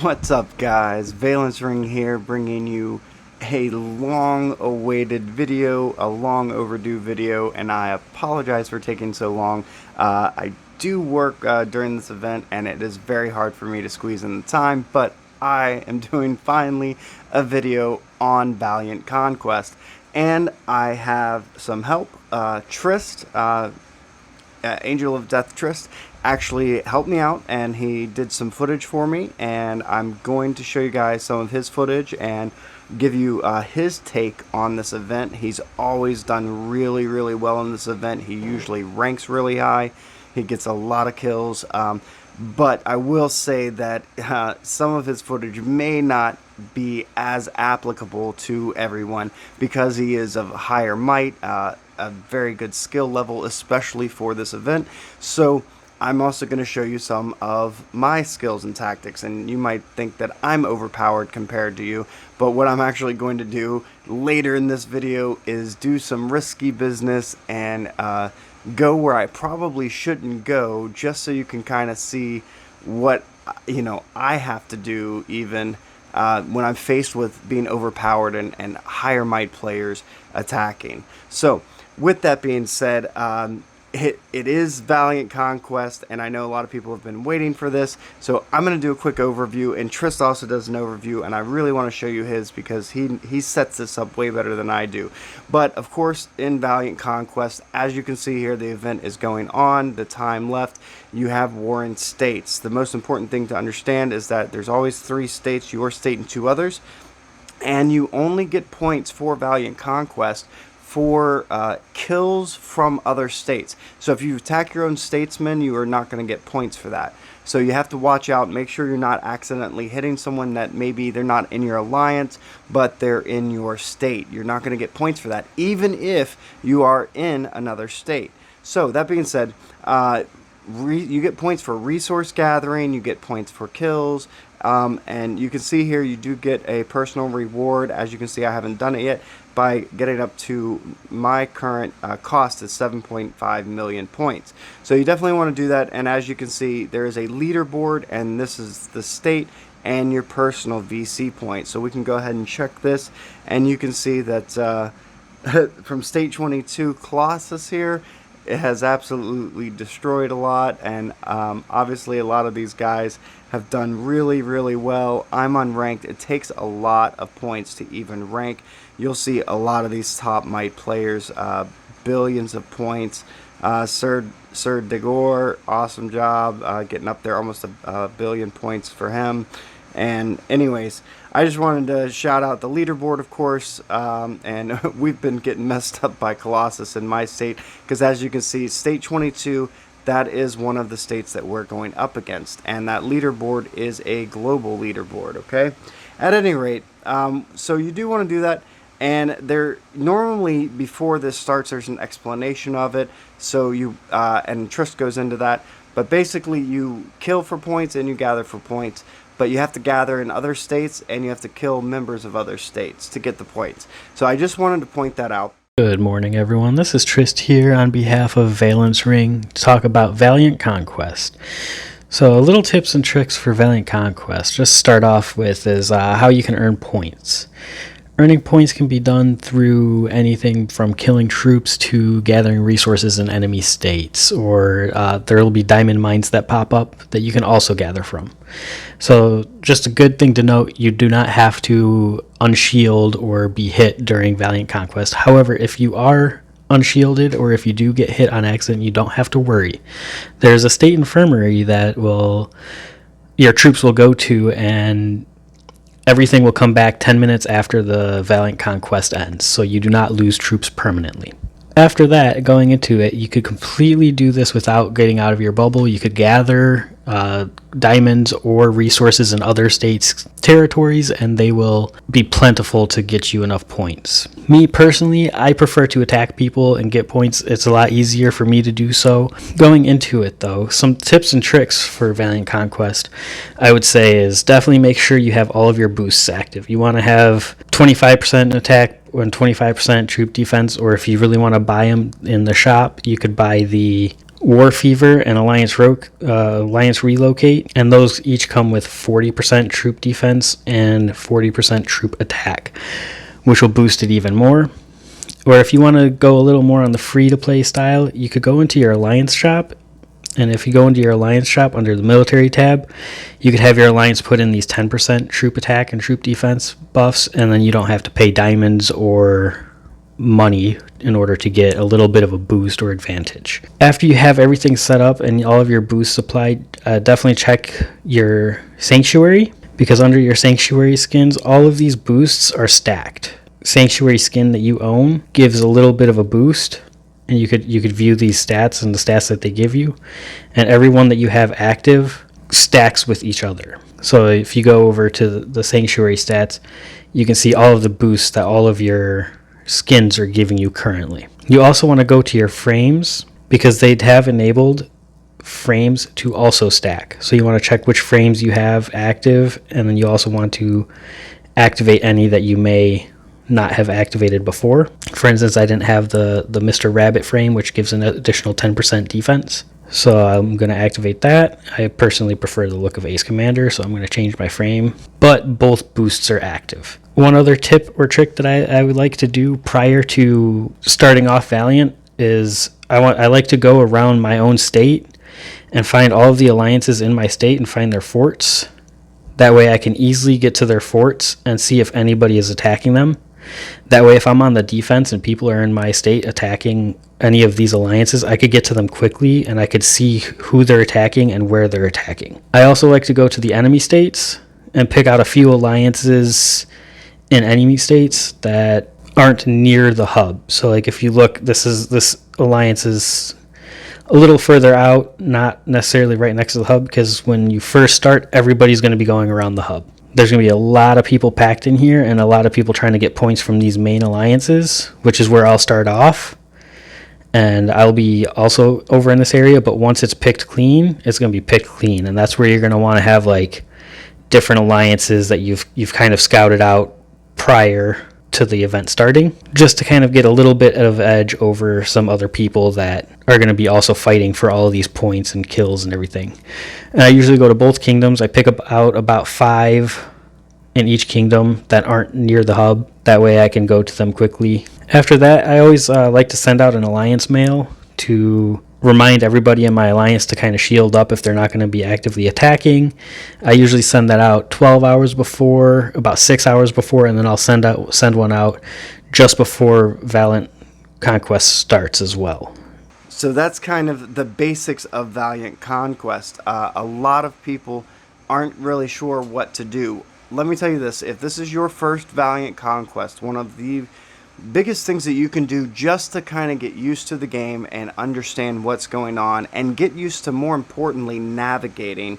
What's up, guys? Valence Ring here, bringing you a long-awaited video, a long overdue video, and I apologize for taking so long. I do work during this event, and it is very hard for me to squeeze in the time, but I am doing finally a video on Valiant Conquest, and I have some help. Trist, Angel of Death Trist, actually helped me out, and he did some footage for me, and I'm going to show you guys some of his footage and give you his take on this event. He's always done really well in this event. He usually ranks really high. He gets a lot of kills, but I will say that some of his footage may not be as applicable to everyone because he is of higher might, a very good skill level, especially for this event. So I'm also going to show you some of my skills and tactics, and you might think that I'm overpowered compared to you, but what I'm actually going to do later in this video is do some risky business and go where I probably shouldn't go, just so you can kind of see what I have to do even when I'm faced with being overpowered and higher might players attacking. So with that being said, it is Valiant Conquest, and I know a lot of people have been waiting for this, so I'm going to do a quick overview, and Trist also does an overview, and I really want to show you his because he sets this up way better than I do. But of course, in Valiant Conquest, as you can see here, the event is going on, the time left, you have warring states. The most important thing to understand is that there's always 3 states, your state and 2 others, and you only get points for Valiant Conquest for kills from other states. So if you attack your own statesmen, you are not going to get points for that. So you have to watch out, make sure you're not accidentally hitting someone that maybe they're not in your alliance, but they're in your state. You're not going to get points for that, even if you are in another state. So that being said, you get points for resource gathering, you get points for kills, and you can see here you do get a personal reward. As you can see, I haven't done it yet, by getting up to my current cost is 7.5 million points. So you definitely want to do that, and as you can see, there is a leaderboard, and this is the state and your personal VC points. So we can go ahead and check this, and you can see that from state 22, Colossus here, it has absolutely destroyed a lot, and obviously a lot of these guys have done really well. I'm unranked. It takes a lot of points to even rank. You'll see a lot of these top might players, billions of points. Sir Degor, awesome job getting up there, almost a billion points for him. And anyways, I just wanted to shout out the leaderboard, of course, and we've been getting messed up by Colossus in my state, because as you can see, state 22, that is one of the states that we're going up against, and that leaderboard is a global leaderboard, okay? At any rate, so you do want to do that, and there normally before this starts there's an explanation of it, so you and Trist goes into that, but basically you kill for points and you gather for points, but you have to gather in other states and you have to kill members of other states to get the points. So I just wanted to point that out. Good morning, everyone. This is Trist here on behalf of Valence Ring to talk about Valiant Conquest. So, little tips and tricks for Valiant Conquest. Just start off with is how you can earn points. Earning points can be done through anything from killing troops to gathering resources in enemy states, or there will be diamond mines that pop up that you can also gather from. So just a good thing to note, you do not have to unshield or be hit during Valiant Conquest. However, if you are unshielded or if you do get hit on accident, you don't have to worry. There's a state infirmary that your troops will go to, and everything will come back 10 minutes after the Valiant Conquest ends, so you do not lose troops permanently. After that, going into it, you could completely do this without getting out of your bubble. You could gather diamonds or resources in other states' territories, and they will be plentiful to get you enough points. Me personally, I prefer to attack people and get points. It's a lot easier for me to do so. Going into it though, some tips and tricks for Valiant Conquest, I would say, is definitely make sure you have all of your boosts active. You want to have 25% attack and 25% troop defense, or if you really want to buy them in the shop, you could buy the War Fever, and Alliance Relocate, and those each come with 40% troop defense and 40% troop attack, which will boost it even more. Or if you want to go a little more on the free-to-play style, you could go into your Alliance shop, and if you go into your Alliance shop under the Military tab, you could have your Alliance put in these 10% troop attack and troop defense buffs, and then you don't have to pay diamonds or money in order to get a little bit of a boost or advantage. After you have everything set up and all of your boosts applied, definitely check your Sanctuary, because under your Sanctuary skins, all of these boosts are stacked. Sanctuary skin that you own gives a little bit of a boost, and you could view these stats and the stats that they give you, and every one that you have active stacks with each other. So if you go over to the Sanctuary stats, you can see all of the boosts that all of your skins are giving you currently. You also want to go to your frames, because they'd have enabled frames to also stack. So you want to check which frames you have active, and then you also want to activate any that you may not have activated before. For instance, I didn't have the Mr. Rabbit frame, which gives an additional 10% defense. So I'm going to activate that. I personally prefer the look of Ace Commander, so I'm going to change my frame. But both boosts are active. One other tip or trick that I would like to do prior to starting off Valiant is I like to go around my own state and find all of the alliances in my state and find their forts. That way I can easily get to their forts and see if anybody is attacking them. That way, if I'm on the defense and people are in my state attacking any of these alliances, I could get to them quickly and I could see who they're attacking and where they're attacking. I also like to go to the enemy states and pick out a few alliances in enemy states that aren't near the hub. So like if you look, this alliance is a little further out, not necessarily right next to the hub, because when you first start, everybody's going to be going around the hub. There's going to be a lot of people packed in here and a lot of people trying to get points from these main alliances, which is where I'll start off. And I'll be also over in this area, but once it's picked clean, it's going to be picked clean. And that's where you're going to want to have like different alliances that you've kind of scouted out prior to the event starting, just to kind of get a little bit of edge over some other people that are going to be also fighting for all of these points and kills and everything. And I usually go to both kingdoms. I pick out about 5 in each kingdom that aren't near the hub. That way I can go to them quickly. After that, I always like to send out an alliance mail to remind everybody in my alliance to kind of shield up if they're not going to be actively attacking. I usually send that out 12 hours before, about 6 hours before, and then I'll send one out just before Valiant Conquest starts as well. So that's kind of the basics of Valiant Conquest. A lot of people aren't really sure what to do. Let me tell you this, if this is your first Valiant Conquest, one of the biggest things that you can do just to kind of get used to the game and understand what's going on and get used to, more importantly, navigating,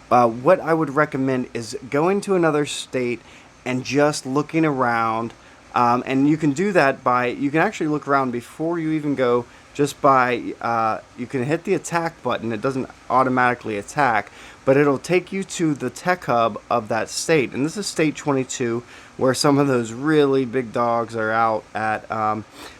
what I would recommend is going to another state and just looking around. And you can do that by, you can actually look around before you even go, just by, you can hit the attack button. It doesn't automatically attack, but it'll take you to the tech hub of that state. And this is state 22, where some of those really big dogs are out at.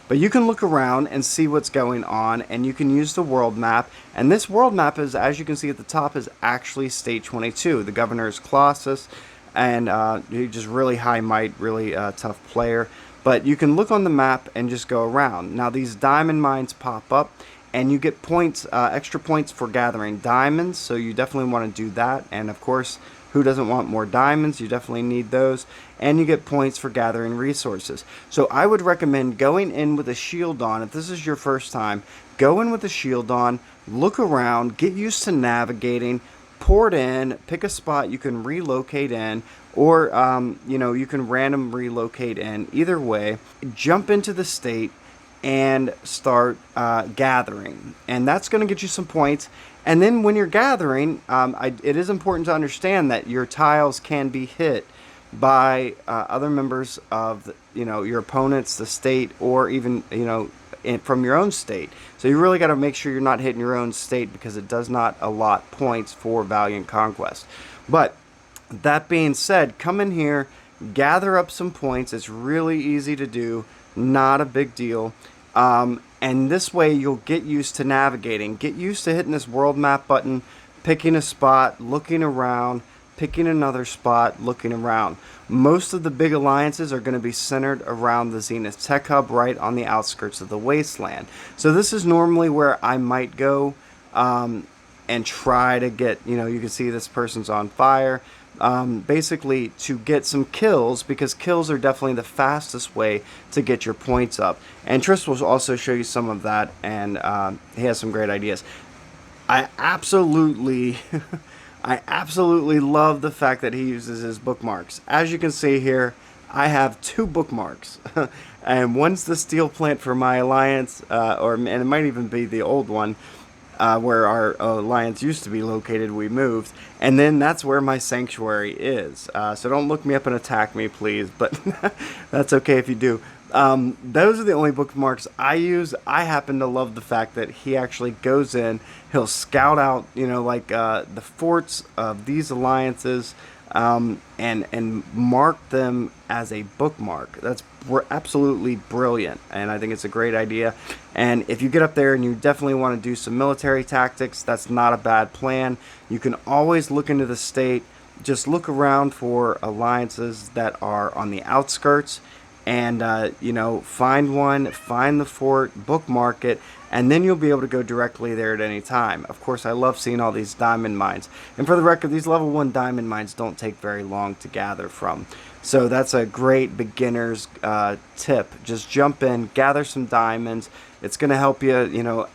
But you can look around and see what's going on, and you can use the world map. And this world map is, as you can see at the top, is actually state 22. The governor is Colossus, and he's just really high might, really tough player. But you can look on the map and just go around. Now these diamond mines pop up, and you get points, extra points for gathering diamonds, so you definitely want to do that. And of course, who doesn't want more diamonds? You definitely need those. And you get points for gathering resources. So I would recommend going in with a shield on. If this is your first time, go in with a shield on, look around, get used to navigating, port in, pick a spot you can relocate in, or you can random relocate in. Either way, jump into the state and start gathering, and that's going to get you some points. And then when you're gathering, it is important to understand that your tiles can be hit by other members of your opponents, the state, or even from your own state. So you really got to make sure you're not hitting your own state, because it does not allot points for Valiant Conquest. But that being said, come in here, gather up some points. It's really easy to do, not a big deal. And this way you'll get used to navigating, get used to hitting this world map button, picking a spot, looking around, picking another spot, looking around. Most of the big alliances are going to be centered around the Zenith Tech Hub right on the outskirts of the wasteland. So this is normally where I might go and try to get, you can see this person's on fire. Basically to get some kills, because kills are definitely the fastest way to get your points up. And Tris will also show you some of that, and he has some great ideas. I absolutely love the fact that he uses his bookmarks. As you can see here, I have 2 bookmarks. And one's the steel plant for my alliance, and it might even be the old one, where our alliance used to be located. We moved, and then that's where my sanctuary is. So don't look me up and attack me, please, but that's okay if you do. Those are the only bookmarks I use. I happen to love the fact that he actually goes in, he'll scout out, the forts of these alliances, and mark them as a bookmark. That's absolutely brilliant, and I think it's a great idea. And if you get up there and you definitely want to do some military tactics, that's not a bad plan. You can always look into the state, just look around for alliances that are on the outskirts, and find one, find the fort, bookmark it, and then you'll be able to go directly there at any time. Of course, I love seeing all these diamond mines, and for the record, these level 1 diamond mines don't take very long to gather from, so that's a great beginner's tip. Just jump in, gather some diamonds. It's going to help you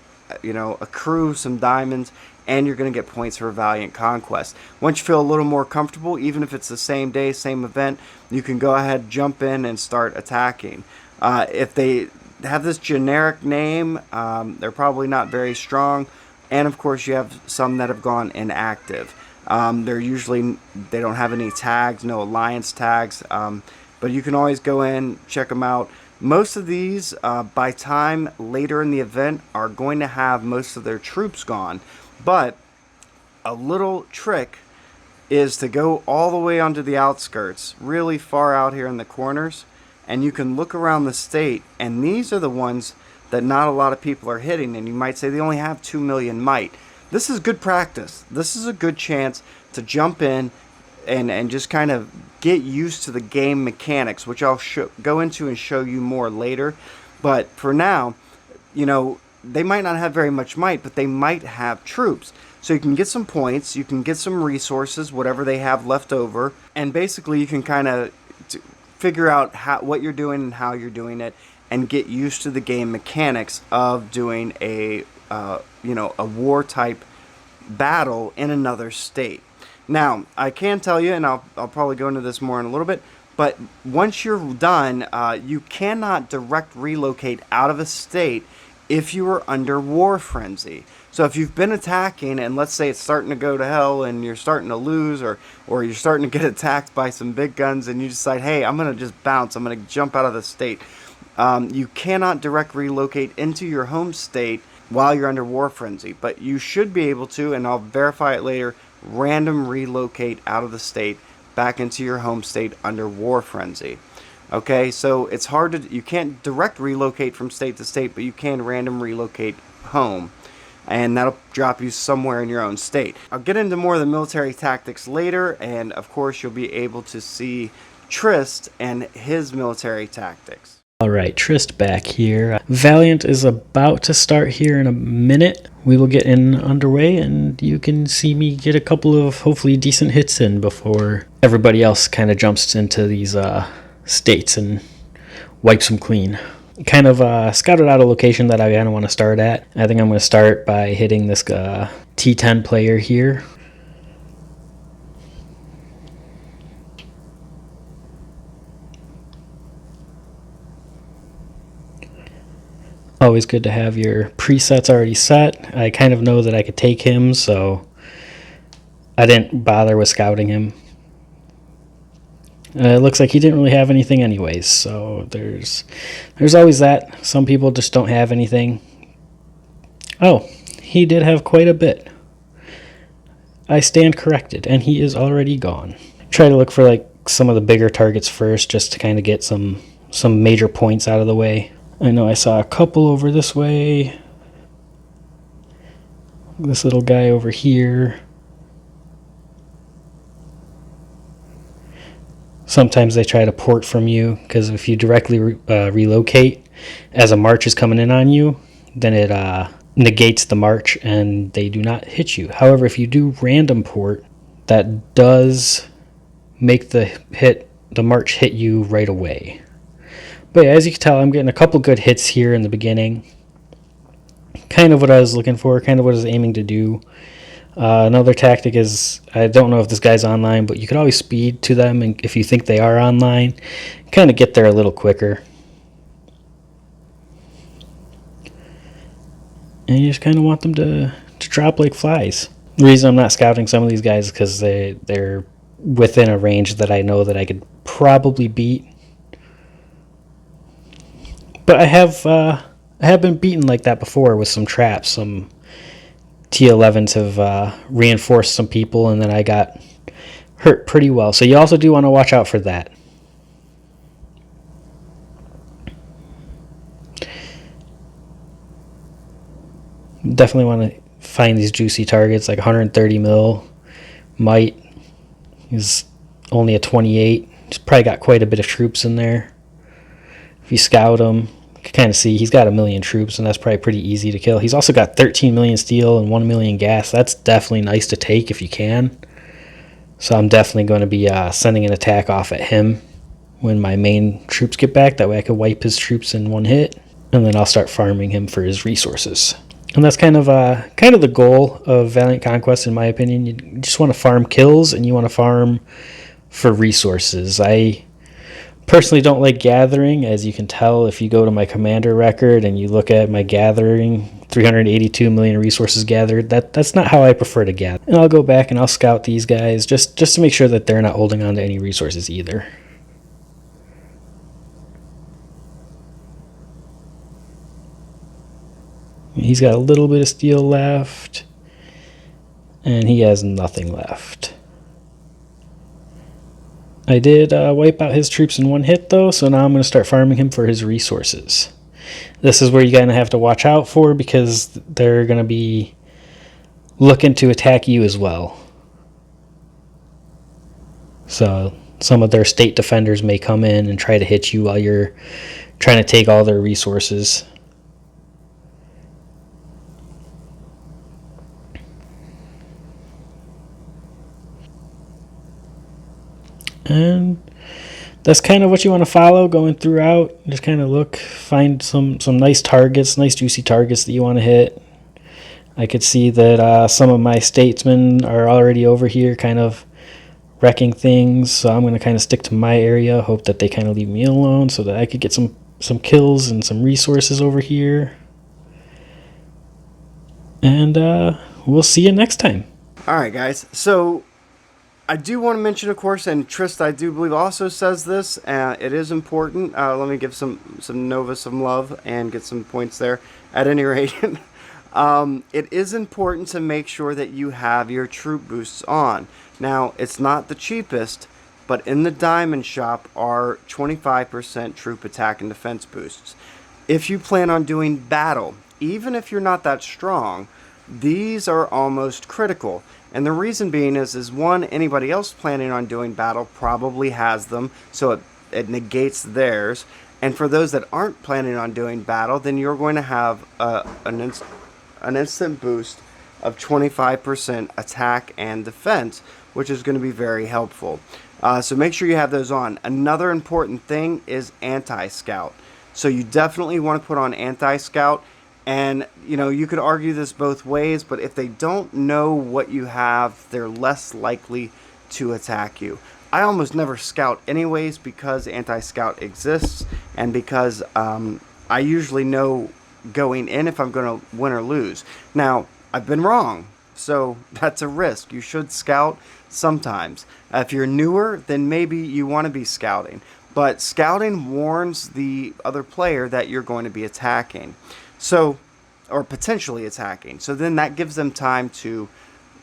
accrue some diamonds, and you're going to get points for Valiant Conquest. Once you feel a little more comfortable, even if it's the same day, same event, you can go ahead, jump in, and start attacking. If they have this generic name, they're probably not very strong, and of course you have some that have gone inactive. They don't have any tags, no alliance tags, but you can always go in, check them out. Most of these, by time later in the event, are going to have most of their troops gone. But a little trick is to go all the way onto the outskirts, really far out here in the corners, and you can look around the state, and these are the ones that not a lot of people are hitting, and you might say they only have 2 million might. This is good practice. This is a good chance to jump in and just kind of get used to the game mechanics, which I'll go into and show you more later. But for now, they might not have very much might, but they might have troops. So you can get some points, you can get some resources, whatever they have left over, and basically you can kind of figure out what you're doing and how you're doing it, and get used to the game mechanics of doing a war type battle in another state. Now, I can tell you, and I'll probably go into this more in a little bit, but once you're done, you cannot direct relocate out of a state if you are under war frenzy. So if you've been attacking, and let's say it's starting to go to hell and you're starting to lose, or you're starting to get attacked by some big guns, and you decide, hey, I'm going to just bounce, I'm going to jump out of the state, you cannot direct relocate into your home state while you're under war frenzy. But you should be able to, and I'll verify it later, random relocate out of the state back into your home state under war frenzy. Okay, so it's hard you can't direct relocate from state to state, but you can random relocate home, and that'll drop you somewhere in your own state. I'll get into more of the military tactics later, and of course you'll be able to see Trist and his military tactics. Alright, Trist back here. Valiant is about to start here in a minute. We will get in underway, and you can see me get a couple of hopefully decent hits in before everybody else kind of jumps into these states and wipes them clean. Kind of scouted out a location that I kind of want to start at. I think I'm going to start by hitting this T10 player here. Always good to have your presets already set. I kind of know that I could take him, so I didn't bother with scouting him. It looks like he didn't really have anything anyways, so there's always that. Some people just don't have anything. Oh, he did have quite a bit. I stand corrected, and he is already gone. Try to look for like some of the bigger targets first, just to kind of get some major points out of the way. I know I saw a couple over this way. This little guy over here. Sometimes they try to port from you, because if you directly relocate as a march is coming in on you, then it negates the march and they do not hit you. However, if you do random port, that does make the march hit you right away. But yeah, as you can tell, I'm getting a couple good hits here in the beginning. Kind of what I was looking for, kind of what I was aiming to do. Another tactic is, I don't know if this guy's online, but you could always speed to them, and if you think they are online, kind of get there a little quicker. And you just kind of want them to drop like flies. The reason I'm not scouting some of these guys is because they're within a range that I know that I could probably beat. But I have been beaten like that before with some traps. Some T11s have reinforced some people, and then I got hurt pretty well. So you also do want to watch out for that. Definitely want to find these juicy targets, like 130 mil might is only a 28. He's probably got quite a bit of troops in there. If you scout him, you can kind of see he's got 1 million troops, and that's probably pretty easy to kill. He's also got 13 million steel and 1 million gas. That's definitely nice to take if you can. So I'm definitely going to be sending an attack off at him when my main troops get back. That way I can wipe his troops in one hit, and then I'll start farming him for his resources. And that's kind of the goal of Valiant Conquest, in my opinion. You just want to farm kills, and you want to farm for resources. I personally don't like gathering, as you can tell if you go to my commander record and you look at my gathering, 382 million resources gathered. That's not how I prefer to gather. And I'll go back and I'll scout these guys just to make sure that they're not holding on to any resources either. He's got a little bit of steel left, and he has nothing left. I did wipe out his troops in one hit, though, so now I'm going to start farming him for his resources. This is where you're going to have to watch out for, because they're going to be looking to attack you as well. So some of their state defenders may come in and try to hit you while you're trying to take all their resources. And that's kind of what you want to follow going throughout. Just kind of look, find some nice targets, nice juicy targets that you want to hit. I could see that some of my statesmen are already over here kind of wrecking things, so I'm going to kind of stick to my area, hope that they kind of leave me alone so that I could get some kills and some resources over here. And we'll see you next time. Alright guys, so I do want to mention, of course, and Trist, I do believe, also says this. It is important. Let me give some Nova some love and get some points there. At any rate, it is important to make sure that you have your troop boosts on. Now, it's not the cheapest, but in the Diamond Shop are 25% troop attack and defense boosts. If you plan on doing battle, even if you're not that strong, these are almost critical. And the reason being is one, anybody else planning on doing battle probably has them, so it negates theirs. And for those that aren't planning on doing battle, then you're going to have an instant boost of 25% attack and defense, which is going to be very helpful. So make sure you have those on. Another important thing is anti-scout. So you definitely want to put on anti-scout. And, you know, you could argue this both ways, but if they don't know what you have, they're less likely to attack you. I almost never scout anyways because anti-scout exists, and because I usually know going in if I'm going to win or lose. Now, I've been wrong, so that's a risk. You should scout sometimes. If you're newer, then maybe you want to be scouting. But scouting warns the other player that you're going to be attacking. So, or potentially attacking. So then that gives them time to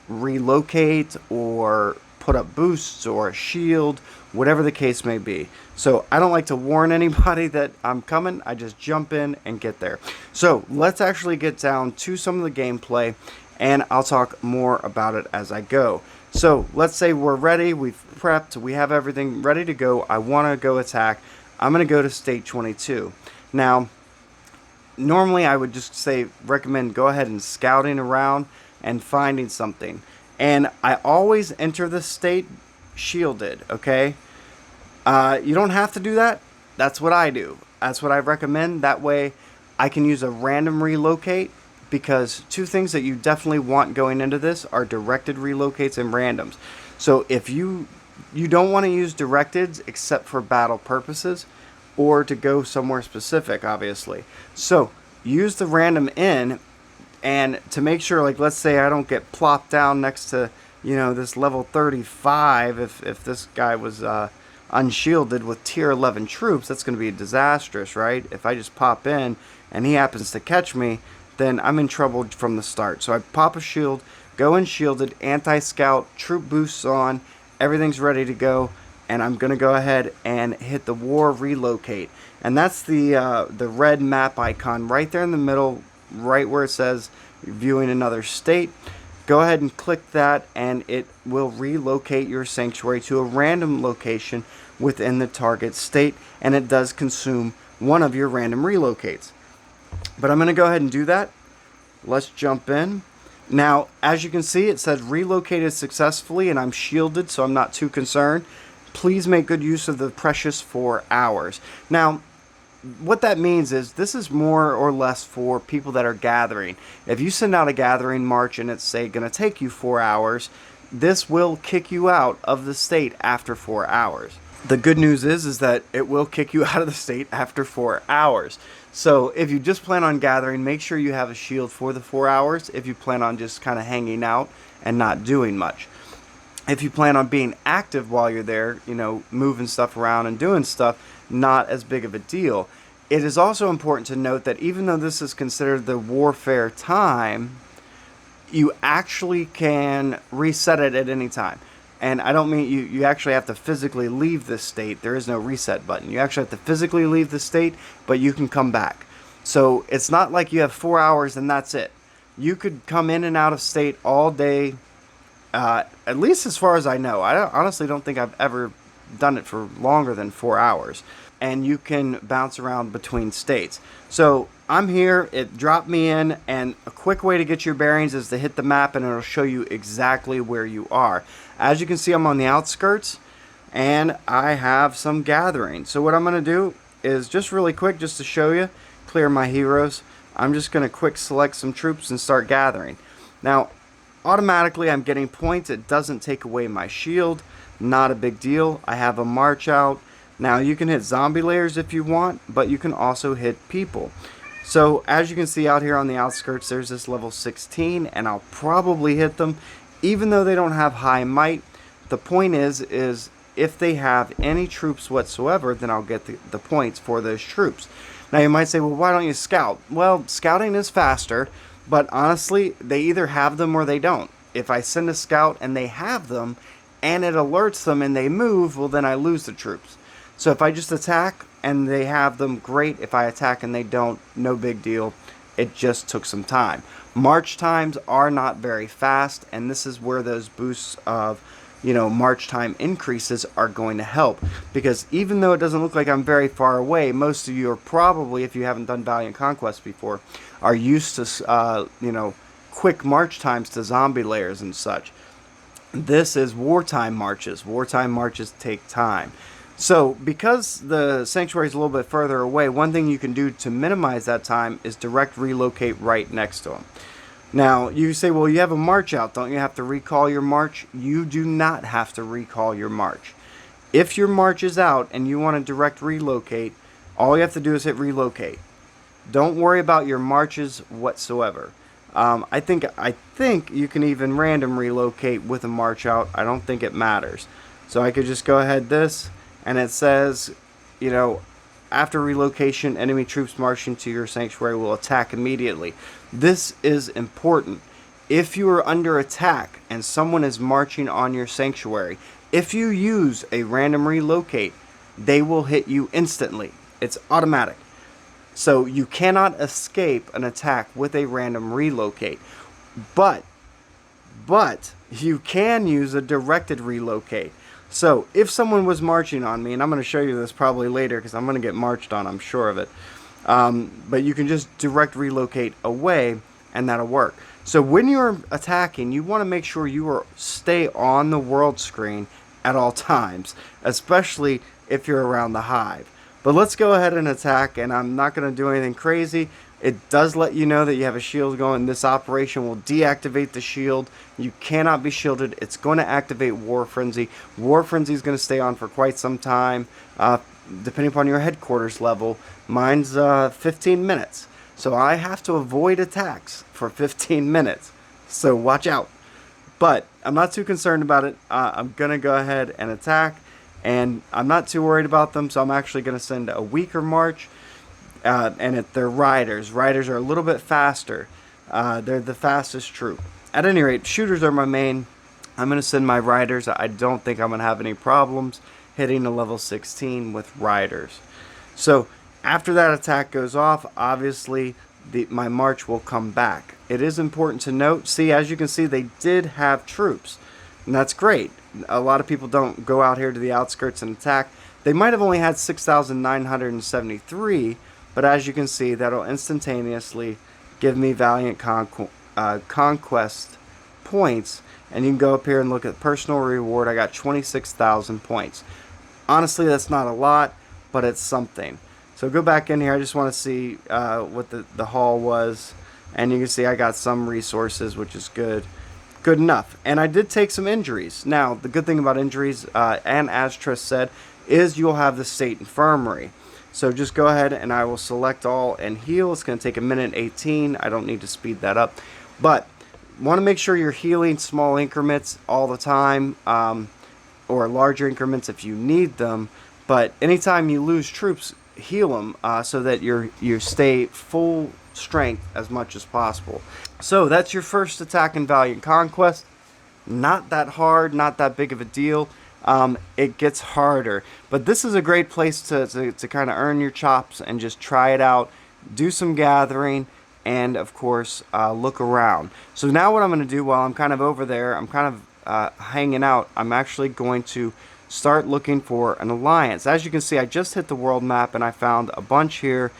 relocate or put up boosts or a shield, whatever the case may be. So I don't like to warn anybody that I'm coming. I just jump in and get there. So let's actually get down to some of the gameplay, and I'll talk more about it as I go. So let's say we're ready, we've prepped, we have everything ready to go. I want to go attack. I'm going to go to state 22. Now, normally I would just recommend go ahead and scouting around and finding something. And I always enter the state shielded, okay? You don't have to do that. That's what I do. That's what I recommend. That way I can use a random relocate, because two things that you definitely want going into this are directed relocates and randoms. So if you don't want to use directeds except for battle purposes or to go somewhere specific, obviously. So use the random in, and to make sure, like, let's say I don't get plopped down next to, this level 35. If this guy was unshielded with tier 11 troops, that's going to be disastrous, right? If I just pop in and he happens to catch me, then I'm in trouble from the start. So I pop a shield, go in shielded, anti-scout, troop boosts on, everything's ready to go, and I'm going to go ahead and hit the war relocate. And that's the red map icon right there in the middle, right where it says viewing another state. Go ahead and click that, and it will relocate your sanctuary to a random location within the target state, and it does consume one of your random relocates. But I'm going to go ahead and do that. Let's jump in. Now, as you can see, it says relocated successfully, and I'm shielded, so I'm not too concerned. Please make good use of the precious 4 hours. Now, what that means is this is more or less for people that are gathering. If you send out a gathering march and it's, say, going to take you 4 hours, this will kick you out of the state after 4 hours. The good news is that it will kick you out of the state after 4 hours. So if you just plan on gathering, make sure you have a shield for the 4 hours. If you plan on just kind of hanging out and not doing much. If you plan on being active while you're there, moving stuff around and doing stuff, not as big of a deal. It is also important to note that even though this is considered the warfare time, you actually can reset it at any time. And I don't mean you actually have to physically leave this state. There is no reset button. You actually have to physically leave the state, but you can come back. So it's not like you have 4 hours and that's it. You could come in and out of state all day, at least as far as I know. I honestly don't think I've ever done it for longer than 4 hours. And you can bounce around between states. So I'm here, it dropped me in, and a quick way to get your bearings is to hit the map, and it'll show you exactly where you are. As you can see, I'm on the outskirts, and I have some gathering. So what I'm going to do is just really quick, just to show you, clear my heroes. I'm just going to quick select some troops and start gathering. Now, automatically I'm getting points. It doesn't take away my shield. Not a big deal. I have a march out. Now you can hit zombie layers if you want, but you can also hit people. So as you can see out here on the outskirts, there's this level 16, and I'll probably hit them, even though they don't have high might. The point is if they have any troops whatsoever, then I'll get the points for those troops. Now you might say, well, why don't you scout? Well, scouting is faster, but honestly, they either have them or they don't. If I send a scout and they have them, and it alerts them and they move, well, then I lose the troops. So if I just attack and they have them, great. If I attack and they don't, no big deal. It just took some time. March times are not very fast, and this is where those boosts of, march time increases are going to help. Because even though it doesn't look like I'm very far away, most of you are probably, if you haven't done Valiant Conquest before, are used to, quick march times to zombie layers and such. This is wartime marches. Wartime marches take time. So, because the sanctuary is a little bit further away, one thing you can do to minimize that time is direct relocate right next to them. Now, you say, well, you have a march out. Don't you have to recall your march? You do not have to recall your march. If your march is out and you want to direct relocate, all you have to do is hit relocate. Don't worry about your marches whatsoever. I think you can even random relocate with a march out. I don't think it matters. So I could just go ahead this. And it says, after relocation, enemy troops marching to your sanctuary will attack immediately. This is important. if you are under attack and someone is marching on your sanctuary, if you use a random relocate, they will hit you instantly. It's automatic. So you cannot escape an attack with a random relocate. But you can use a directed relocate. So if someone was marching on me, and I'm going to show you this probably later because I'm going to get marched on, I'm sure of it. But you can just direct relocate away and that'll work. So when you're attacking, you want to make sure you stay on the world screen at all times, especially if you're around the hive. But let's go ahead and attack, and I'm not going to do anything crazy. It does let you know that you have a shield going. This operation will deactivate the shield. You cannot be shielded. It's going to activate War Frenzy. War Frenzy is going to stay on for quite some time, depending upon your headquarters level. Mine's 15 minutes. So I have to avoid attacks for 15 minutes. So watch out. But I'm not too concerned about it. I'm going to go ahead and attack. And I'm not too worried about them. So I'm actually going to send a weaker march. And they're riders. Riders are a little bit faster. They're the fastest troop. At any rate, shooters are my main. I'm going to send my riders. I don't think I'm going to have any problems hitting a level 16 with riders. So after that attack goes off, obviously my march will come back. It is important to note, see, as you can see, they did have troops. And that's great. A lot of people don't go out here to the outskirts and attack. They might have only had 6,973, but as you can see, that'll instantaneously give me Valiant Conquest points. And you can go up here and look at personal reward. I got 26,000 points. Honestly, that's not a lot, but it's something. So go back in here. I just want to see what the haul was. And you can see I got some resources, which is good. Good enough. And I did take some injuries. Now, the good thing about injuries, and as Triss said, is you'll have the State Infirmary. So just go ahead and I will select all and heal. It's going to take 1:18. I don't need to speed that up. But want to make sure you're healing small increments all the time, or larger increments if you need them. But anytime you lose troops, heal them so that you stay full strength as much as possible. So that's your first attack in Valiant Conquest. Not that hard, not that big of a deal. It gets harder, but this is a great place to kind of earn your chops and just try it out, do some gathering, and of course look around. So now what I'm going to do while I'm kind of over there, I'm kind of hanging out, I'm actually going to start looking for an alliance. As you can see, I just hit the world map and I found a bunch here,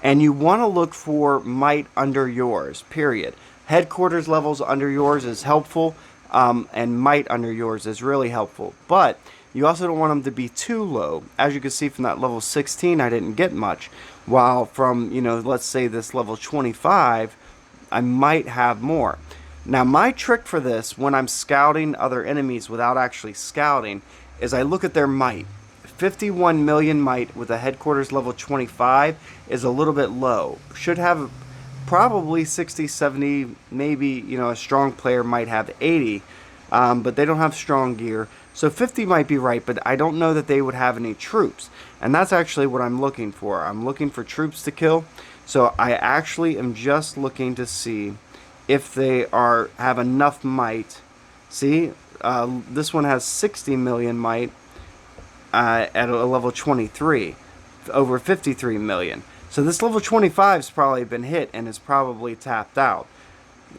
and you want to look for might under yours, period. Headquarters levels under yours is helpful. And might under yours is really helpful, but you also don't want them to be too low. As you can see from that level 16, I didn't get much, while from, let's say this level 25, I might have more. Now my trick for this, when I'm scouting other enemies without actually scouting, is I look at their might. 51 million might with a headquarters level 25 is a little bit low. Should have probably 60, 70, maybe, a strong player might have 80, but they don't have strong gear. So 50 might be right, but I don't know that they would have any troops. And that's actually what I'm looking for. I'm looking for troops to kill. So I actually am just looking to see if they have enough might. See, this one has 60 million might at a level 23, over 53 million. So this level 25 has probably been hit and is probably tapped out.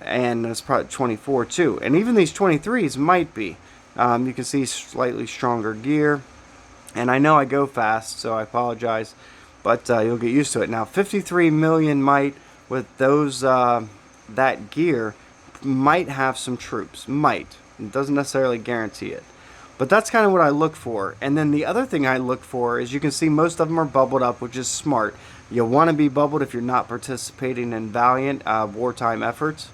And it's probably 24 too. And even these 23s might be. You can see slightly stronger gear. And I know I go fast, so I apologize. But you'll get used to it. Now 53 million might with those that gear might have some troops. Might. It doesn't necessarily guarantee it. But that's kind of what I look for. And then the other thing I look for is you can see most of them are bubbled up, which is smart. You'll want to be bubbled if you're not participating in Valiant wartime efforts.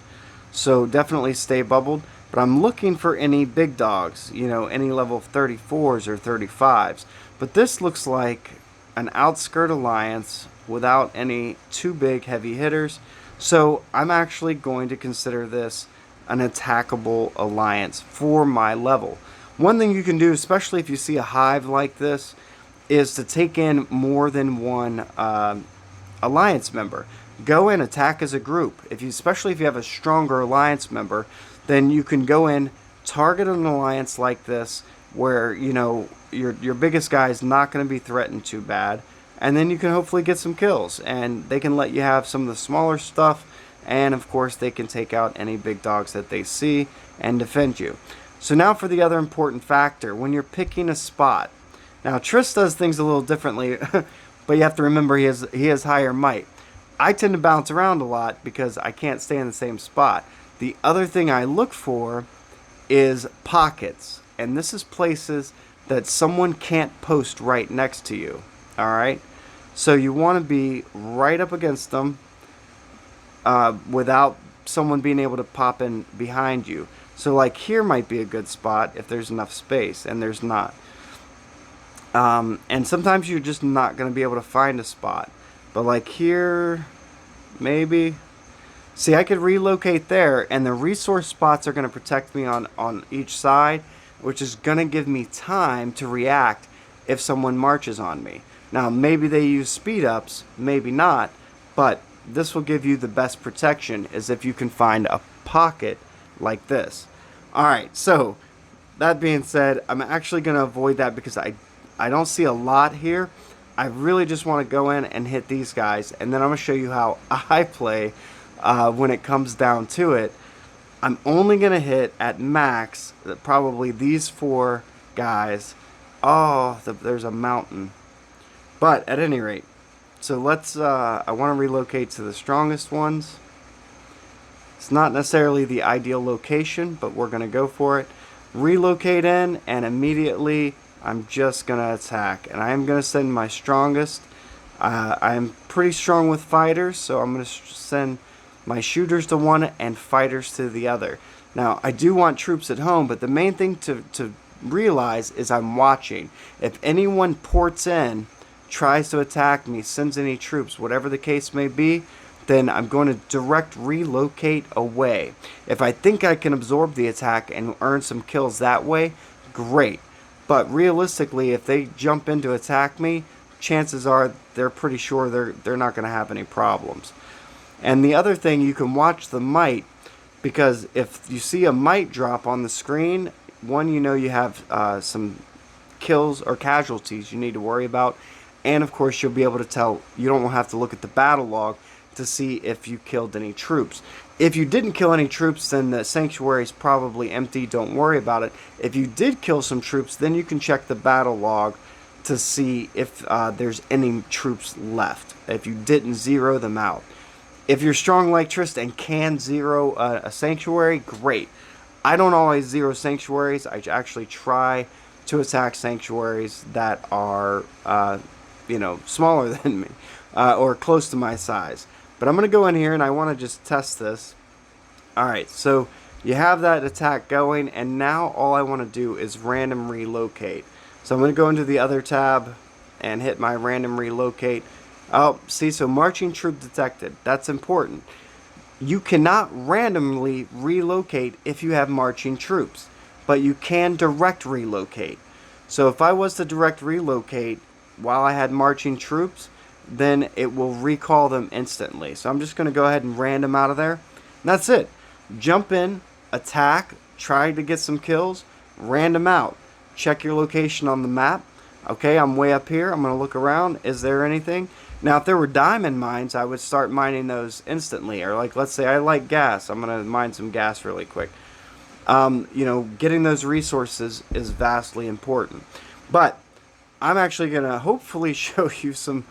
So definitely stay bubbled. But I'm looking for any big dogs, any level 34s or 35s. But this looks like an outskirt alliance without any too big heavy hitters. So I'm actually going to consider this an attackable alliance for my level. One thing you can do, especially if you see a hive like this, is to take in more than one alliance member. go in, attack as a group. Especially if you have a stronger alliance member, then you can go in, target an alliance like this, where your biggest guy is not going to be threatened too bad, and then you can hopefully get some kills, and they can let you have some of the smaller stuff, and of course they can take out any big dogs that they see and defend you. So now for the other important factor, when you're picking a spot. Now Triss does things a little differently, but you have to remember he has higher might. I tend to bounce around a lot because I can't stay in the same spot. The other thing I look for is pockets, and this is places that someone can't post right next to you. Alright? So you want to be right up against them without someone being able to pop in behind you. So like here might be a good spot if there's enough space, and there's not. And sometimes you're just not going to be able to find a spot. But like here, maybe. See, I could relocate there, and the resource spots are going to protect me on each side, which is going to give me time to react if someone marches on me. Now, maybe they use speed ups, maybe not, but this will give you the best protection is if you can find a pocket like this. Alright, so that being said, I'm actually going to avoid that because I don't see a lot here. I really just want to go in and hit these guys, and then I'm going to show you how I play when it comes down to it. I'm only going to hit at max probably these 4 guys. Oh, there's a mountain. But at any rate, so let's, I want to relocate to the strongest ones. It's not necessarily the ideal location, but we're going to go for it. Relocate in, and immediately I'm just going to attack. And I am going to send my strongest. I'm pretty strong with fighters, so I'm going to send my shooters to one and fighters to the other. Now, I do want troops at home, but the main thing to realize is I'm watching. If anyone ports in, tries to attack me, sends any troops, whatever the case may be, then I'm going to direct relocate away. If I think I can absorb the attack and earn some kills that way, great. But realistically, if they jump in to attack me, chances are they're pretty sure they're not going to have any problems. And the other thing, you can watch the might, because if you see a might drop on the screen, one, you have some kills or casualties you need to worry about. And of course, you'll be able to tell, you don't have to look at the battle log to see if you killed any troops. If you didn't kill any troops, then the sanctuary is probably empty. Don't worry about it. If you did kill some troops, then you can check the battle log to see if there's any troops left. If you didn't zero them out. If you're strong like Triss and can zero a sanctuary, great. I don't always zero sanctuaries. I actually try to attack sanctuaries that are smaller than me or close to my size. But I'm going to go in here and I want to just test this. Alright, so you have that attack going, and now all I want to do is random relocate. So I'm going to go into the other tab and hit my random relocate. Oh, see, so marching troop detected. That's important. You cannot randomly relocate if you have marching troops, but you can direct relocate. So if I was to direct relocate while I had marching troops, then it will recall them instantly. So I'm just going to go ahead and random out of there. And that's it. Jump in, attack, try to get some kills, random out. Check your location on the map. Okay, I'm way up here. I'm going to look around. Is there anything? Now, if there were diamond mines, I would start mining those instantly. Or like, let's say I like gas. I'm going to mine some gas really quick. Getting those resources is vastly important. But I'm actually going to hopefully show you some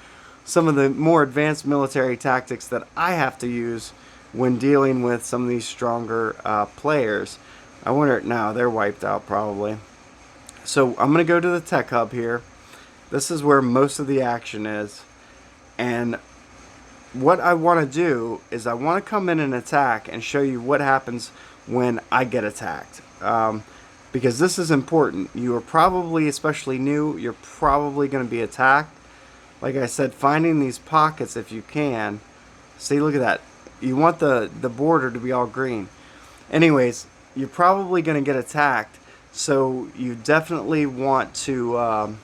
of the more advanced military tactics that I have to use when dealing with some of these stronger players. I wonder, now they're wiped out probably. So I'm going to go to the tech hub here. This is where most of the action is. And what I want to do is I want to come in and attack and show you what happens when I get attacked. Because this is important. You are probably, especially new, you're probably going to be attacked. Like I said, finding these pockets if you can. See, look at that. You want the border to be all green. Anyways, you're probably going to get attacked. So you definitely want to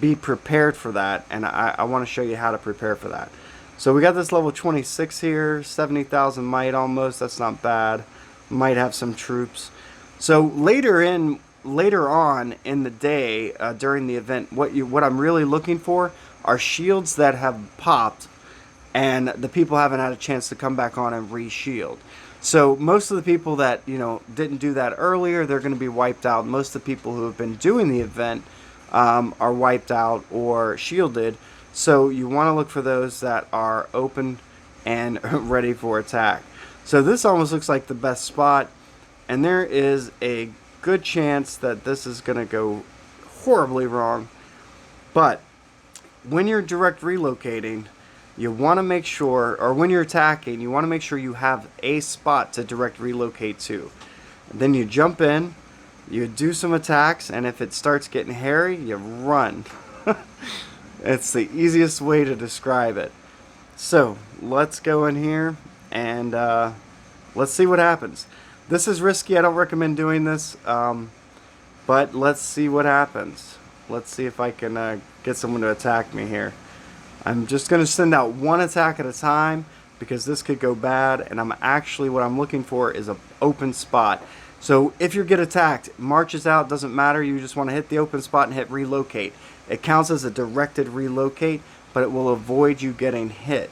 be prepared for that. And I want to show you how to prepare for that. So we got this level 26 here, 70,000 might almost. That's not bad. Might have some troops. So later on in the day during the event, what I'm really looking for are shields that have popped, and the people haven't had a chance to come back on and re-shield. So most of the people that didn't do that earlier, they're going to be wiped out. Most of the people who have been doing the event are wiped out or shielded. So you want to look for those that are open and ready for attack. So this almost looks like the best spot, and there is a good chance that this is going to go horribly wrong. But when you're direct relocating, you want to make sure, or when you're attacking, you want to make sure you have a spot to direct relocate to. And then you jump in, you do some attacks, and if it starts getting hairy, you run. It's the easiest way to describe it. So let's go in here and let's see what happens. This is risky. I don't recommend doing this, but let's see what happens. Let's see if I can get someone to attack me here. I'm just going to send out one attack at a time because this could go bad, and what I'm looking for is an open spot. So if you get attacked, marches out, doesn't matter. You just want to hit the open spot and hit relocate. It counts as a directed relocate, but it will avoid you getting hit.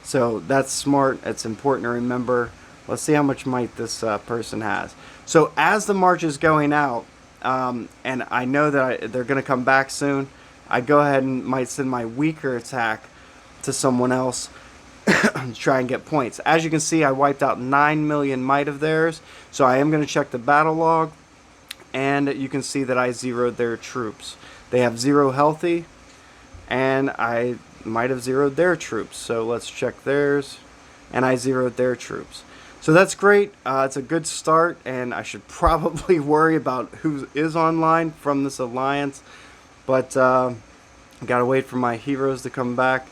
So that's smart. It's important to remember. Let's see how much might this person has. So as the march is going out, and I know that they're going to come back soon, I go ahead and might send my weaker attack to someone else to try and get points. As you can see, I wiped out 9 million might of theirs, so I am going to check the battle log, and you can see that I zeroed their troops. They have 0 healthy, and I might have zeroed their troops. So let's check theirs, and I zeroed their troops. So that's great. It's a good start, and I should probably worry about who is online from this alliance. But gotta wait for my heroes to come back.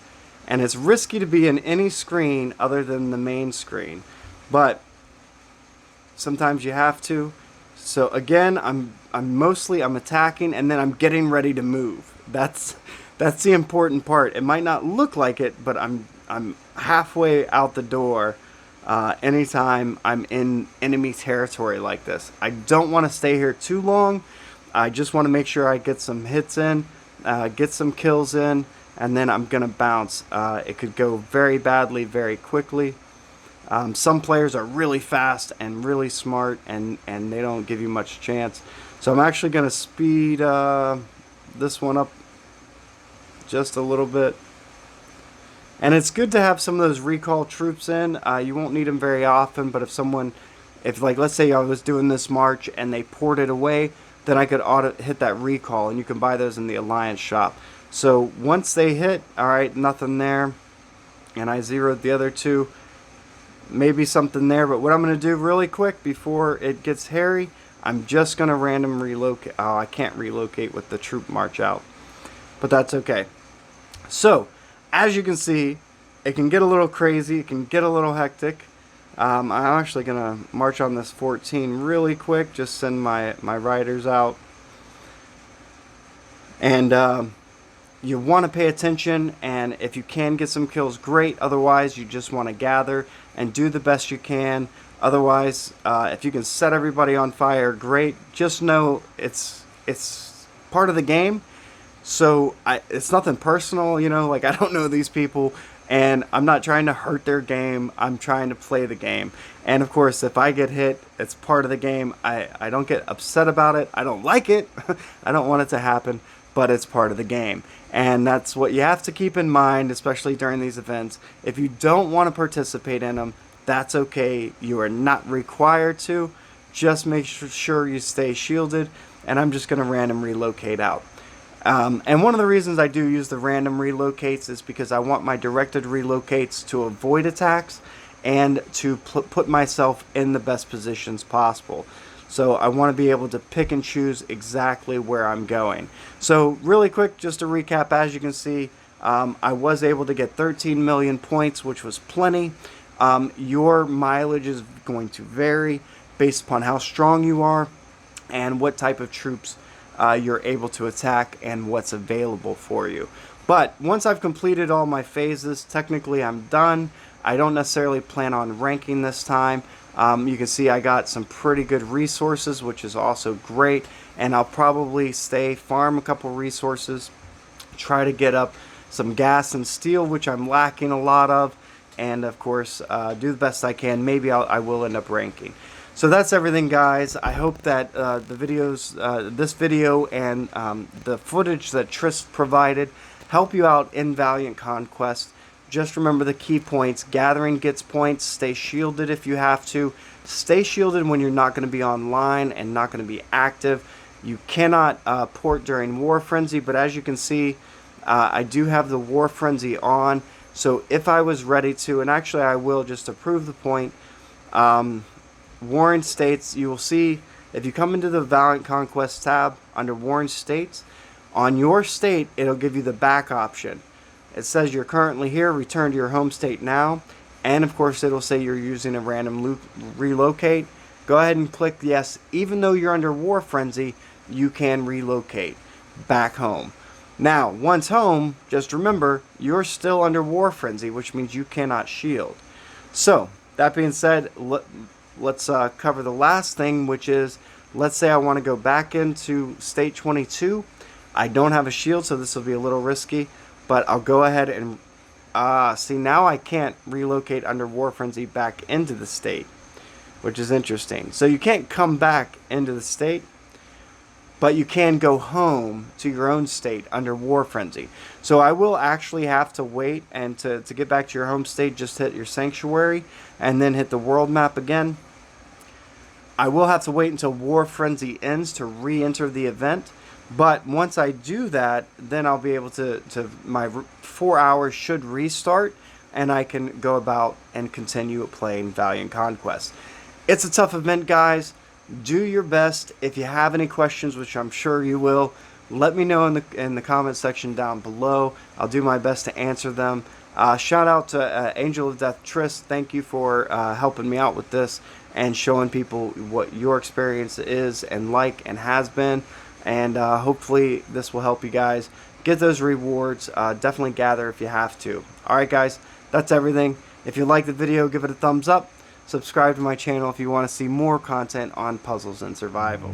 And it's risky to be in any screen other than the main screen. But sometimes you have to. So again, I'm attacking, and then I'm getting ready to move. That's the important part. It might not look like it, but I'm halfway out the door anytime I'm in enemy territory like this. I don't want to stay here too long. I just want to make sure I get some hits in, get some kills in, and then I'm going to bounce. It could go very badly very quickly. Some players are really fast and really smart, and they don't give you much chance. So I'm actually going to speed this one up just a little bit. And it's good to have some of those recall troops in. You won't need them very often, but if like let's say I was doing this march and they ported away, then I could hit that recall, and you can buy those in the Alliance shop. So once they hit, alright, nothing there, and I zeroed the other two, maybe something there, but what I'm going to do really quick before it gets hairy, I'm just going to random relocate. Oh, I can't relocate with the troop march out, but that's okay. So, as you can see, it can get a little crazy, it can get a little hectic. I'm actually going to march on this 14 really quick, just send my riders out. And you want to pay attention, and if you can get some kills, great. Otherwise, you just want to gather and do the best you can. Otherwise, if you can set everybody on fire, great. Just know it's part of the game. So it's nothing personal, like I don't know these people, and I'm not trying to hurt their game. I'm trying to play the game. And of course, if I get hit, it's part of the game. I don't get upset about it. I don't like it. I don't want it to happen, but it's part of the game. And that's what you have to keep in mind, especially during these events. If you don't want to participate in them, that's okay. You are not required to. Just make sure you stay shielded, and I'm just going to random relocate out. And one of the reasons I do use the random relocates is because I want my directed relocates to avoid attacks and to put myself in the best positions possible. So I want to be able to pick and choose exactly where I'm going. So really quick, just to recap, as you can see, I was able to get 13 million points, which was plenty. Your mileage is going to vary based upon how strong you are and what type of troops you're able to attack and what's available for you. But once I've completed all my phases, technically I'm done. I don't necessarily plan on ranking this time. You can see I got some pretty good resources, which is also great. And I'll probably stay farm a couple resources, try to get up some gas and steel, which I'm lacking a lot of. And of course, do the best I can. Maybe I will end up ranking. So that's everything, guys. I hope that this video and the footage that Tris provided help you out in Valiant Conquest. Just remember the key points. Gathering gets points. Stay shielded if you have to. Stay shielded when you're not going to be online and not going to be active. You cannot port during War Frenzy, but as you can see, I do have the War Frenzy on. So if I was ready to, and actually I will just to prove the point, Warring States, you will see if you come into the Valiant Conquest tab under Warring States, on your state it'll give you the back option. It says you're currently here, return to your home state now, and of course it'll say you're using a random relocate. Go ahead and click yes. Even though you're under War Frenzy, you can relocate back home. Now, once home, just remember, you're still under War Frenzy, which means you cannot shield. So, that being said, let's cover the last thing, which is, let's say I want to go back into State 22. I don't have a shield, so this will be a little risky, but I'll go ahead and, see, now I can't relocate under War Frenzy back into the state, which is interesting. So you can't come back into the state, but you can go home to your own state under War Frenzy. So I will actually have to wait, and to get back to your home state, just hit your Sanctuary, and then hit the world map again. I will have to wait until War Frenzy ends to re-enter the event, but once I do that, then I'll be able to my 4 hours should restart, and I can go about and continue playing Valiant Conquest. It's a tough event, guys. Do your best. If you have any questions, which I'm sure you will, let me know in the comment section down below. I'll do my best to answer them. Shout out to Angel of Death Tris. Thank you for helping me out with this and showing people what your experience is and like and has been. And hopefully this will help you guys get those rewards. Definitely gather if you have to. Alright guys, that's everything. If you like the video, give it a thumbs up. Subscribe to my channel if you want to see more content on puzzles and survival.